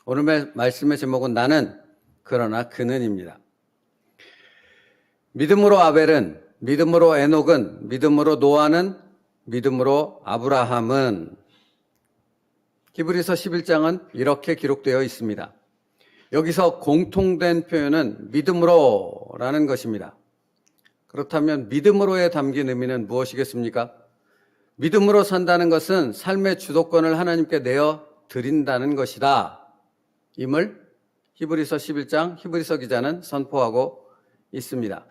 오늘 말씀의 제목은 나는 그러나 그는입니다. 믿음으로 아벨은, 믿음으로 에녹은, 믿음으로 노아는, 믿음으로 아브라함은. 히브리서 11장은 이렇게 기록되어 있습니다. 여기서 공통된 표현은 믿음으로라는 것입니다. 그렇다면 믿음으로에 담긴 의미는 무엇이겠습니까? 믿음으로 산다는 것은 삶의 주도권을 하나님께 내어 드린다는 것이다. 임을 히브리서 11장 히브리서 기자는 선포하고 있습니다.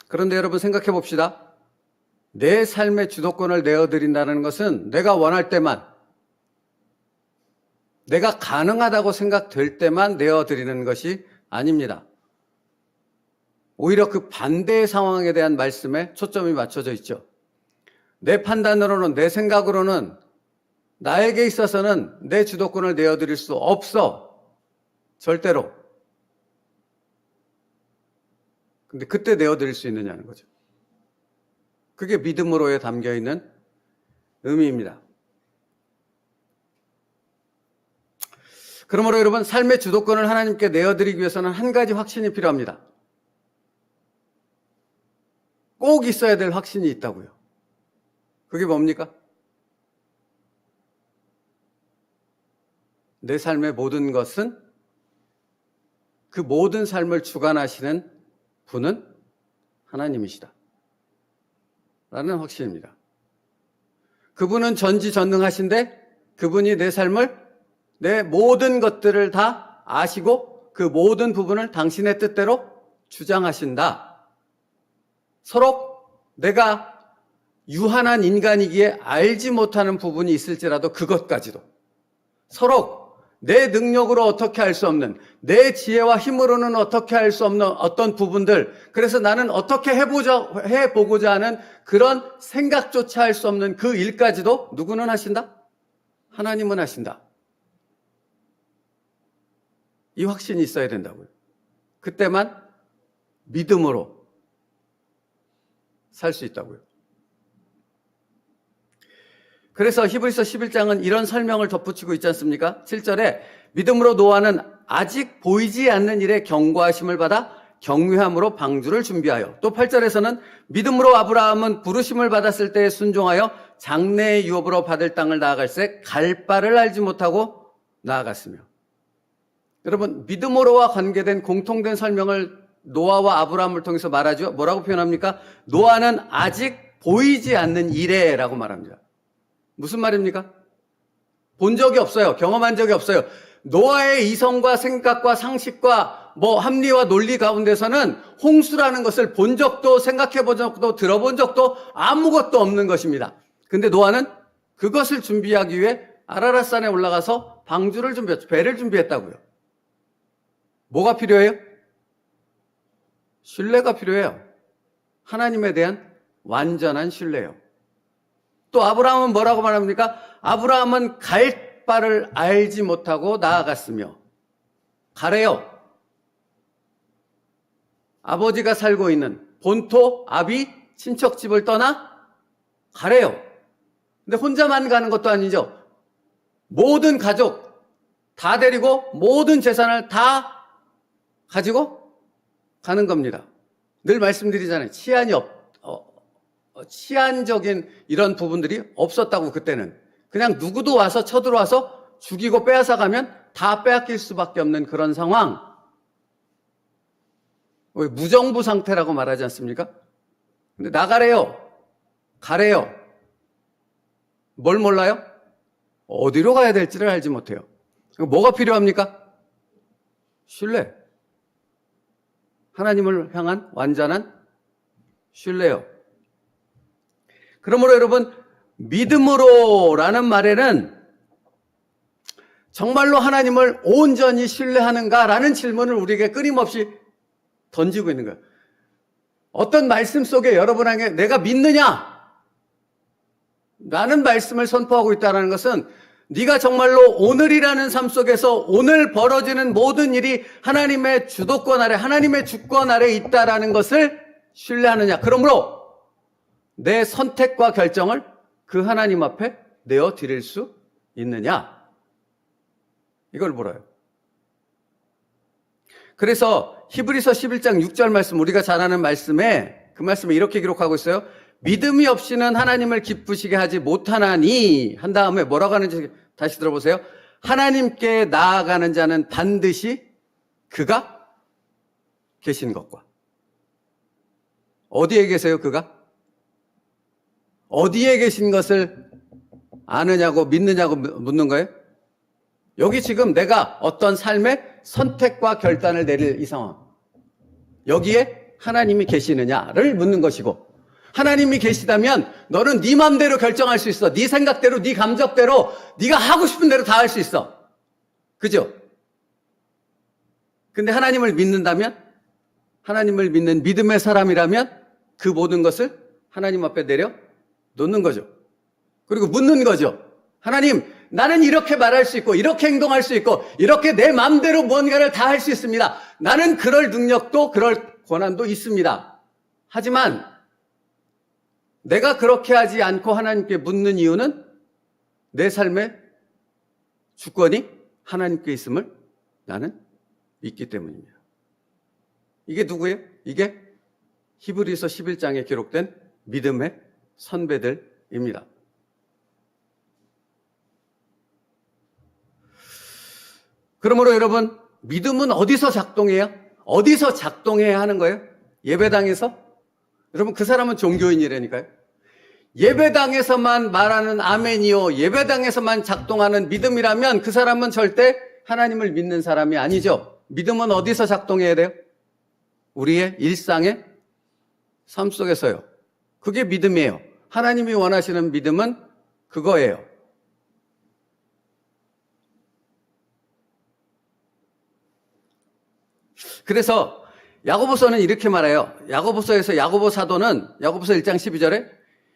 그런데 여러분 생각해 봅시다. 내 삶의 주도권을 내어 드린다는 것은 내가 원할 때만, 내가 가능하다고 생각될 때만 내어 드리는 것이 아닙니다. 오히려 그 반대의 상황에 대한 말씀에 초점이 맞춰져 있죠. 내 판단으로는, 내 생각으로는, 나에게 있어서는 내 주도권을 내어드릴 수 없어. 절대로. 근데 그때 내어드릴 수 있느냐는 거죠. 그게 믿음으로에 담겨있는 의미입니다. 그러므로 여러분, 삶의 주도권을 하나님께 내어드리기 위해서는 한 가지 확신이 필요합니다. 꼭 있어야 될 확신이 있다고요. 그게 뭡니까? 내 삶의 모든 것은, 그 모든 삶을 주관하시는 분은 하나님이시다 라는 확신입니다. 그분은 전지전능하신데 그분이 내 삶을, 내 모든 것들을 다 아시고 그 모든 부분을 당신의 뜻대로 주장하신다. 서로 내가 유한한 인간이기에 알지 못하는 부분이 있을지라도 그것까지도 서로 내 능력으로 어떻게 할 수 없는, 내 지혜와 힘으로는 어떻게 할 수 없는 어떤 부분들, 그래서 나는 어떻게 해보고자 하는 그런 생각조차 할 수 없는 그 일까지도 누구는 하신다? 하나님은 하신다. 이 확신이 있어야 된다고요. 그때만 믿음으로 살 수 있다고요. 그래서 히브리서 11장은 이런 설명을 덧붙이고 있지 않습니까? 7절에 믿음으로 노아는 아직 보이지 않는 일에 경고하심을 받아 경외함으로 방주를 준비하여, 또 8절에서는 믿음으로 아브라함은 부르심을 받았을 때에 순종하여 장래의 유업으로 받을 땅을 나아갈새 갈 바를 알지 못하고 나아갔으며. 여러분, 믿음으로와 관계된 공통된 설명을 노아와 아브라함을 통해서 말하죠. 뭐라고 표현합니까? 노아는 아직 보이지 않는 이래라고 말합니다. 무슨 말입니까? 본 적이 없어요. 경험한 적이 없어요. 노아의 이성과 생각과 상식과 합리와 논리 가운데서는 홍수라는 것을 본 적도, 생각해 본 적도, 들어본 적도 아무것도 없는 것입니다. 근데 노아는 그것을 준비하기 위해 아라랏산에 올라가서 방주를 준비했죠. 배를 준비했다고요. 뭐가 필요해요? 신뢰가 필요해요. 하나님에 대한 완전한 신뢰요. 또 아브라함은 뭐라고 말합니까? 아브라함은 갈 바를 알지 못하고 나아갔으며. 가래요. 아버지가 살고 있는 본토 아비 친척집을 떠나 가래요. 근데 혼자만 가는 것도 아니죠. 모든 가족 다 데리고 모든 재산을 다 가지고 가는 겁니다. 늘 말씀드리잖아요. 치안적인 이런 부분들이 없었다고. 그때는 그냥 누구도 와서 쳐들어와서 죽이고 빼앗아 가면 다 빼앗길 수밖에 없는 그런 상황. 무정부 상태라고 말하지 않습니까? 근데 나가래요. 가래요. 뭘 몰라요? 어디로 가야 될지를 알지 못해요. 뭐가 필요합니까? 신뢰. 하나님을 향한 완전한 신뢰요. 그러므로 여러분, 믿음으로라는 말에는 정말로 하나님을 온전히 신뢰하는가라는 질문을 우리에게 끊임없이 던지고 있는 거예요. 어떤 말씀 속에 여러분에게 내가 믿느냐? 라는 말씀을 선포하고 있다는 것은 네가 정말로 오늘이라는 삶 속에서 오늘 벌어지는 모든 일이 하나님의 주도권 아래, 하나님의 주권 아래 있다라는 것을 신뢰하느냐? 그러므로 내 선택과 결정을 그 하나님 앞에 내어 드릴 수 있느냐? 이걸 물어요. 그래서 히브리서 11장 6절 말씀, 우리가 잘 아는 말씀에, 그 말씀에 이렇게 기록하고 있어요. 믿음이 없이는 하나님을 기쁘시게 하지 못하나니, 한 다음에 뭐라고 하는지 다시 들어보세요. 하나님께 나아가는 자는 반드시 그가 계신 것과. 어디에 계세요, 그가? 어디에 계신 것을 아느냐고 믿느냐고 묻는 거예요? 여기 지금 내가 어떤 삶의 선택과 결단을 내릴 이 상황. 여기에 하나님이 계시느냐를 묻는 것이고, 하나님이 계시다면 너는 네 맘대로 결정할 수 있어. 네 생각대로, 네 감정대로, 네가 하고 싶은 대로 다 할 수 있어. 그죠? 근데 하나님을 믿는다면, 하나님을 믿는 믿음의 사람이라면 그 모든 것을 하나님 앞에 내려 놓는 거죠. 그리고 묻는 거죠. 하나님, 나는 이렇게 말할 수 있고, 이렇게 행동할 수 있고, 이렇게 내 마음대로 무언가를 다 할 수 있습니다. 나는 그럴 능력도, 그럴 권한도 있습니다. 하지만 내가 그렇게 하지 않고 하나님께 묻는 이유는 내 삶의 주권이 하나님께 있음을 나는 믿기 때문입니다. 이게 누구예요? 이게 히브리서 11장에 기록된 믿음의 선배들입니다. 그러므로 여러분, 믿음은 어디서 작동해요? 어디서 작동해야 하는 거예요? 예배당에서? 여러분, 그 사람은 종교인이라니까요. 예배당에서만 말하는 아멘이요, 예배당에서만 작동하는 믿음이라면 그 사람은 절대 하나님을 믿는 사람이 아니죠. 믿음은 어디서 작동해야 돼요? 우리의 일상의 삶 속에서요. 그게 믿음이에요. 하나님이 원하시는 믿음은 그거예요. 그래서 야고보서는 이렇게 말해요. 야고보서에서 야고보 사도는 야고보서 1장 12절에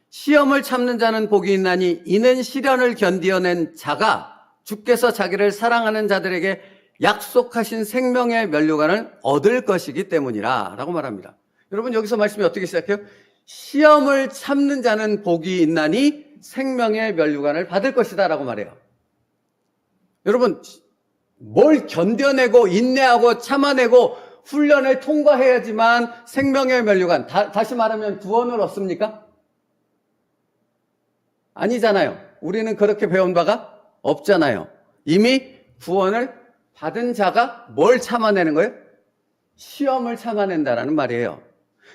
시험을 참는 자는 복이 있나니 이는 시련을 견디어낸 자가 주께서 자기를 사랑하는 자들에게 약속하신 생명의 면류관을 얻을 것이기 때문이라 라고 말합니다. 여러분, 여기서 말씀이 어떻게 시작해요? 시험을 참는 자는 복이 있나니 생명의 면류관을 받을 것이다 라고 말해요. 여러분, 뭘 견뎌내고 인내하고 참아내고 훈련을 통과해야지만 생명의 면류관, 다시 말하면 구원을 얻습니까? 아니잖아요. 우리는 그렇게 배운 바가 없잖아요. 이미 구원을 받은 자가 뭘 참아내는 거예요? 시험을 참아낸다라는 말이에요.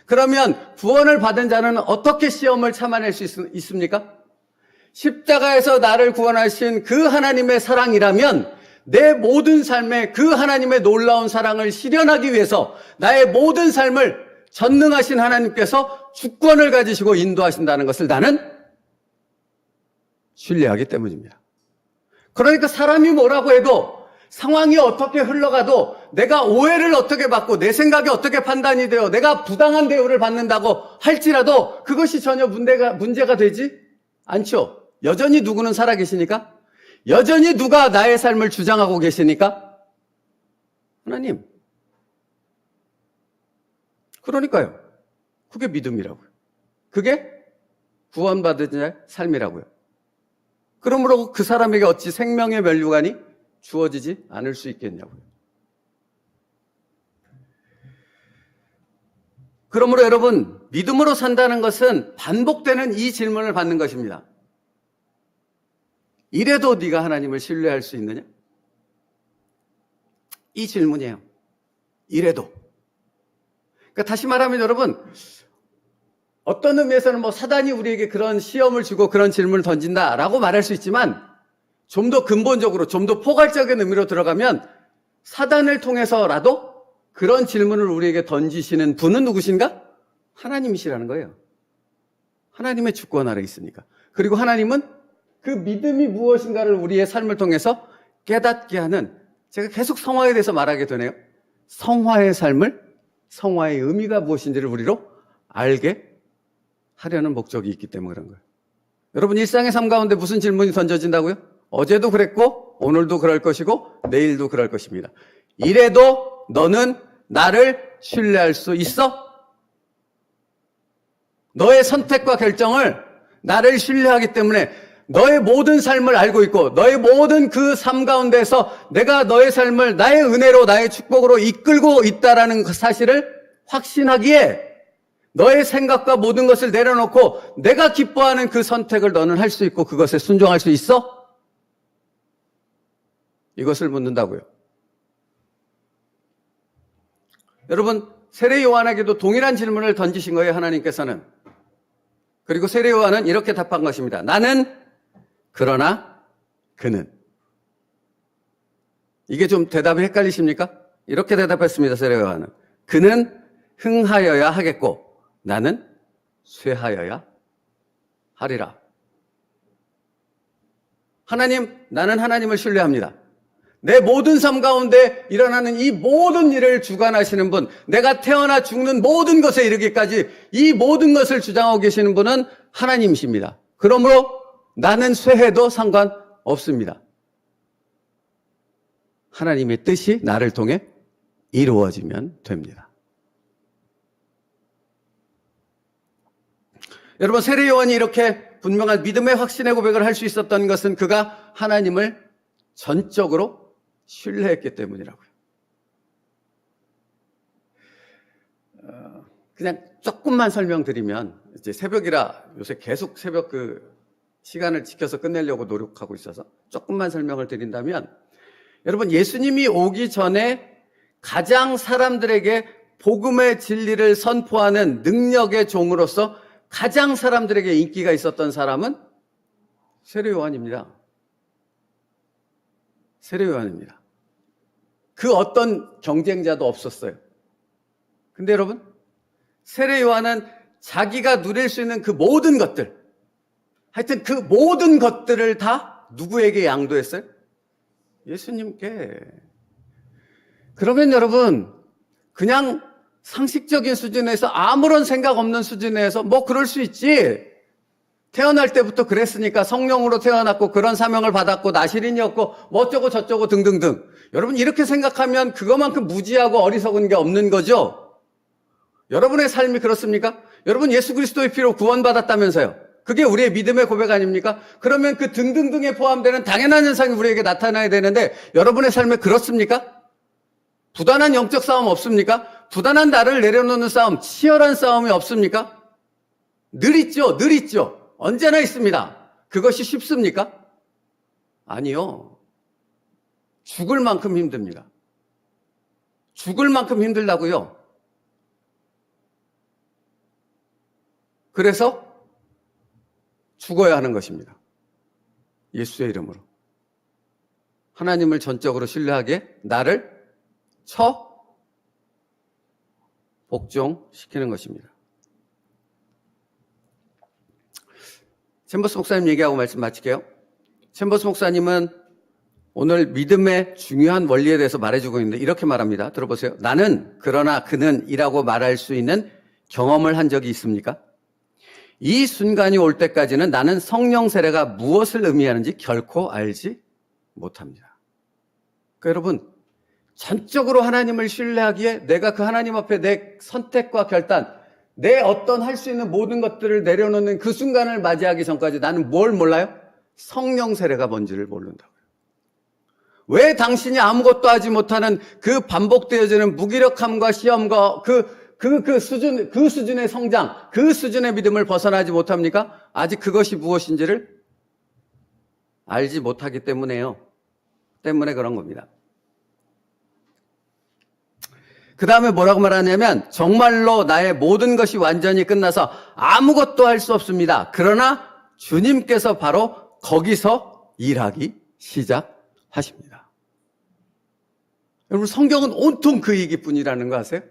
그러면 구원을 받은 자는 어떻게 시험을 참아낼 수 있습니까? 십자가에서 나를 구원하신 그 하나님의 사랑이라면 내 모든 삶에 그 하나님의 놀라운 사랑을 실현하기 위해서 나의 모든 삶을 전능하신 하나님께서 주권을 가지시고 인도하신다는 것을 나는 신뢰하기 때문입니다. 그러니까 사람이 뭐라고 해도, 상황이 어떻게 흘러가도, 내가 오해를 어떻게 받고 내 생각이 어떻게 판단이 되어 내가 부당한 대우를 받는다고 할지라도 그것이 전혀 문제가 되지 않죠. 여전히 누구는 살아계시니까? 여전히 누가 나의 삶을 주장하고 계시니까? 하나님. 그러니까요. 그게 믿음이라고요. 그게 구원받은 자의 삶이라고요. 그러므로 그 사람에게 어찌 생명의 면류관이 주어지지 않을 수 있겠냐고요. 그러므로 여러분, 믿음으로 산다는 것은 반복되는 이 질문을 받는 것입니다. 이래도 네가 하나님을 신뢰할 수 있느냐? 이 질문이에요. 이래도. 그러니까 다시 말하면 여러분, 어떤 의미에서는 사단이 우리에게 그런 시험을 주고 그런 질문을 던진다라고 말할 수 있지만, 좀 더 근본적으로, 좀 더 포괄적인 의미로 들어가면 사단을 통해서라도 그런 질문을 우리에게 던지시는 분은 누구신가? 하나님이시라는 거예요. 하나님의 주권 아래 있으니까. 그리고 하나님은 그 믿음이 무엇인가를 우리의 삶을 통해서 깨닫게 하는, 제가 계속 성화에 대해서 말하게 되네요. 성화의 삶을, 성화의 의미가 무엇인지를 우리로 알게 하려는 목적이 있기 때문에 그런 거예요. 여러분, 일상의 삶 가운데 무슨 질문이 던져진다고요? 어제도 그랬고 오늘도 그럴 것이고 내일도 그럴 것입니다. 이래도 너는 나를 신뢰할 수 있어? 너의 선택과 결정을 나를 신뢰하기 때문에 너의 모든 삶을 알고 있고 너의 모든 그 삶 가운데서 내가 너의 삶을 나의 은혜로 나의 축복으로 이끌고 있다라는 그 사실을 확신하기에 너의 생각과 모든 것을 내려놓고 내가 기뻐하는 그 선택을 너는 할 수 있고 그것에 순종할 수 있어? 이것을 묻는다고요. 여러분, 세례 요한에게도 동일한 질문을 던지신 거예요, 하나님께서는. 그리고 세례 요한은 이렇게 답한 것입니다. 나는 그러나 그는. 이게 좀 대답이 헷갈리십니까? 이렇게 대답했습니다, 세례 요한은. 그는 흥하여야 하겠고 나는 쇠하여야 하리라. 하나님, 나는 하나님을 신뢰합니다. 내 모든 삶 가운데 일어나는 이 모든 일을 주관하시는 분, 내가 태어나 죽는 모든 것에 이르기까지 이 모든 것을 주장하고 계시는 분은 하나님이십니다. 그러므로 나는 쇠해도 상관없습니다. 하나님의 뜻이 나를 통해 이루어지면 됩니다. 여러분, 세례 요한이 이렇게 분명한 믿음의 확신의 고백을 할 수 있었던 것은 그가 하나님을 전적으로 신뢰했기 때문이라고요. 그냥 조금만 설명드리면, 이제 새벽이라 요새 계속 새벽 그 시간을 지켜서 끝내려고 노력하고 있어서 조금만 설명을 드린다면, 여러분, 예수님이 오기 전에 가장 사람들에게 복음의 진리를 선포하는 능력의 종으로서 가장 사람들에게 인기가 있었던 사람은 세례 요한입니다. 세례 요한입니다. 그 어떤 경쟁자도 없었어요. 근데 여러분, 세례 요한은 자기가 누릴 수 있는 그 모든 것들, 하여튼 그 모든 것들을 다 누구에게 양도했어요? 예수님께. 그러면 여러분, 그냥 상식적인 수준에서 아무런 생각 없는 수준에서 뭐 그럴 수 있지. 태어날 때부터 그랬으니까 성령으로 태어났고 그런 사명을 받았고 나시린이었고 뭐 어쩌고 저쩌고 등등등. 여러분, 이렇게 생각하면 그것만큼 무지하고 어리석은 게 없는 거죠. 여러분의 삶이 그렇습니까? 여러분, 예수 그리스도의 피로 구원받았다면서요. 그게 우리의 믿음의 고백 아닙니까? 그러면 그 등등등에 포함되는 당연한 현상이 우리에게 나타나야 되는데 여러분의 삶에 그렇습니까? 부단한 영적 싸움 없습니까? 부단한 나를 내려놓는 싸움, 치열한 싸움이 없습니까? 늘 있죠, 늘 있죠. 언제나 있습니다. 그것이 쉽습니까? 아니요. 죽을 만큼 힘듭니다. 죽을 만큼 힘들다고요. 그래서 죽어야 하는 것입니다. 예수의 이름으로. 하나님을 전적으로 신뢰하기에 나를 복종시키는 것입니다. 챔버스 목사님 얘기하고 말씀 마칠게요. 챔버스 목사님은 오늘 믿음의 중요한 원리에 대해서 말해주고 있는데 이렇게 말합니다. 들어보세요. 나는 그러나 그는 이라고 말할 수 있는 경험을 한 적이 있습니까? 이 순간이 올 때까지는 나는 성령 세례가 무엇을 의미하는지 결코 알지 못합니다. 그러니까 여러분, 전적으로 하나님을 신뢰하기에 내가 그 하나님 앞에 내 선택과 결단, 내 어떤 할 수 있는 모든 것들을 내려놓는 그 순간을 맞이하기 전까지 나는 뭘 몰라요? 성령 세례가 뭔지를 모른다고요. 왜 당신이 아무것도 하지 못하는 그 반복되어지는 무기력함과 시험과 그 수준의 성장, 그 수준의 믿음을 벗어나지 못합니까? 아직 그것이 무엇인지를 알지 못하기 때문에요. 때문에 그런 겁니다. 그 다음에 뭐라고 말하냐면 정말로 나의 모든 것이 완전히 끝나서 아무것도 할 수 없습니다. 그러나 주님께서 바로 거기서 일하기 시작하십니다. 여러분, 성경은 온통 그 얘기뿐이라는 거 아세요?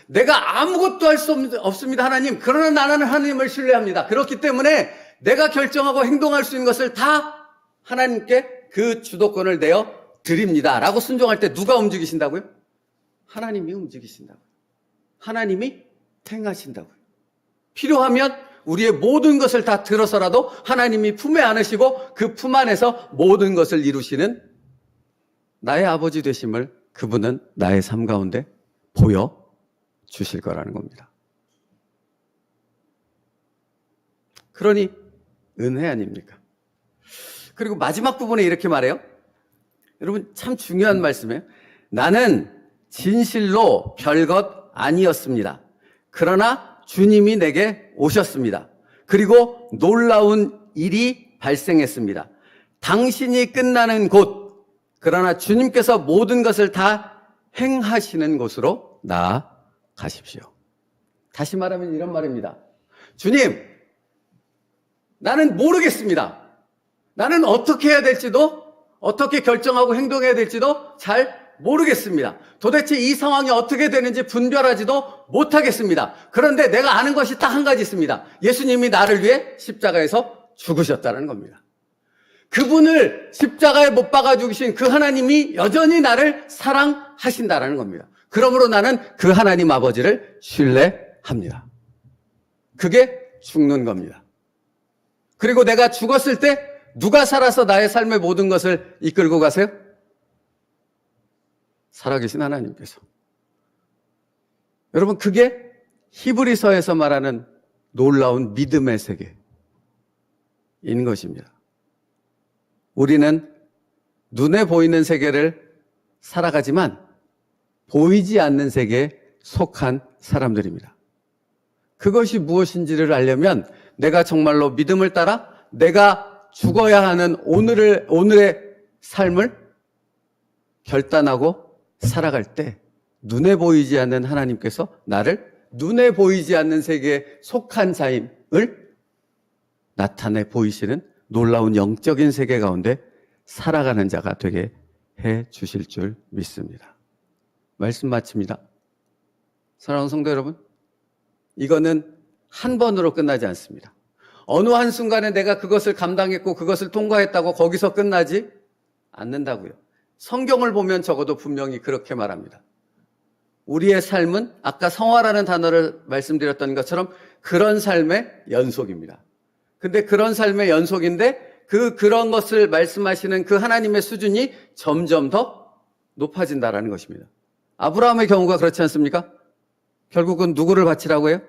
내가 아무것도 할 수 없습니다, 하나님. 그러나 나는 하나님을 신뢰합니다. 그렇기 때문에 내가 결정하고 행동할 수 있는 것을 다 하나님께 그 주도권을 내어 드립니다. 라고 순종할 때 누가 움직이신다고요? 하나님이 움직이신다고요. 하나님이 행하신다고요. 필요하면 우리의 모든 것을 다 들어서라도 하나님이 품에 안으시고 그 품 안에서 모든 것을 이루시는 나의 아버지 되심을 그분은 나의 삶 가운데 보여주실 거라는 겁니다. 그러니 은혜 아닙니까? 그리고 마지막 부분에 이렇게 말해요. 여러분 참 중요한 말씀이에요. 나는 진실로 별것 아니었습니다. 그러나 주님이 내게 오셨습니다. 그리고 놀라운 일이 발생했습니다. 당신이 끝나는 곳, 그러나 주님께서 모든 것을 다 행하시는 곳으로 나아가십시오. 다시 말하면 이런 말입니다. 주님, 나는 모르겠습니다. 나는 어떻게 해야 될지도, 어떻게 결정하고 행동해야 될지도 잘 모르겠습니다. 도대체 이 상황이 어떻게 되는지 분별하지도 못하겠습니다. 그런데 내가 아는 것이 딱 한 가지 있습니다. 예수님이 나를 위해 십자가에서 죽으셨다는 겁니다. 그분을 십자가에 못 박아 죽이신 그 하나님이 여전히 나를 사랑하신다는 겁니다. 그러므로 나는 그 하나님 아버지를 신뢰합니다. 그게 죽는 겁니다. 그리고 내가 죽었을 때 누가 살아서 나의 삶의 모든 것을 이끌고 가세요? 살아계신 하나님께서. 여러분, 그게 히브리서에서 말하는 놀라운 믿음의 세계인 것입니다. 우리는 눈에 보이는 세계를 살아가지만 보이지 않는 세계에 속한 사람들입니다. 그것이 무엇인지를 알려면 내가 정말로 믿음을 따라 내가 죽어야 하는 오늘의 삶을 결단하고 살아갈 때 눈에 보이지 않는 하나님께서 나를 눈에 보이지 않는 세계에 속한 자임을 나타내 보이시는 놀라운 영적인 세계 가운데 살아가는 자가 되게 해 주실 줄 믿습니다. 말씀 마칩니다. 사랑하는 성도 여러분, 이거는 한 번으로 끝나지 않습니다. 어느 한순간에 내가 그것을 감당했고 그것을 통과했다고 거기서 끝나지 않는다고요. 성경을 보면 적어도 분명히 그렇게 말합니다. 우리의 삶은 아까 성화라는 단어를 말씀드렸던 것처럼 그런 삶의 연속입니다. 근데 그런 삶의 연속인데 그런 것을 말씀하시는 그 하나님의 수준이 점점 더 높아진다라는 것입니다. 아브라함의 경우가 그렇지 않습니까? 결국은 누구를 바치라고 해요?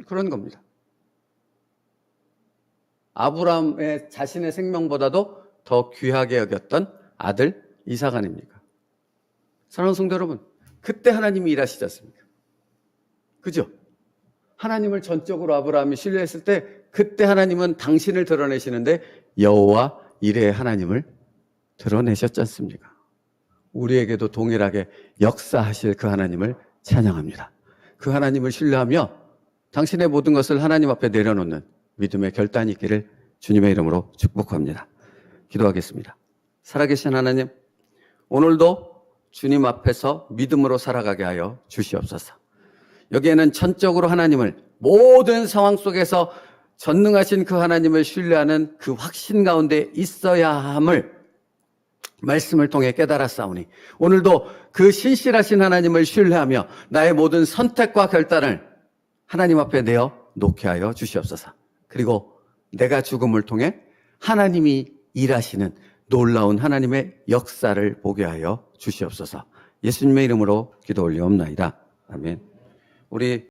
그런 겁니다. 아브라함의 자신의 생명보다도 더 귀하게 여겼던 아들 이삭 아닙니까? 사랑하는 성도 여러분, 그때 하나님이 일하시지 않습니까? 그죠? 하나님을 전적으로 아브라함이 신뢰했을 때 그때 하나님은 당신을 드러내시는데 여호와 이레의 하나님을 드러내셨지 않습니까? 우리에게도 동일하게 역사하실 그 하나님을 찬양합니다. 그 하나님을 신뢰하며 당신의 모든 것을 하나님 앞에 내려놓는 믿음의 결단이 있기를 주님의 이름으로 축복합니다. 기도하겠습니다. 살아계신 하나님, 오늘도 주님 앞에서 믿음으로 살아가게 하여 주시옵소서. 여기에는 전적으로 하나님을 모든 상황 속에서 전능하신 그 하나님을 신뢰하는 그 확신 가운데 있어야 함을 말씀을 통해 깨달았사오니 오늘도 그 신실하신 하나님을 신뢰하며 나의 모든 선택과 결단을 하나님 앞에 내어 놓게 하여 주시옵소서. 그리고 내가 죽음을 통해 하나님이 일하시는 놀라운 하나님의 역사를 보게 하여 주시옵소서. 예수님의 이름으로 기도 올리옵나이다. 아멘. 우리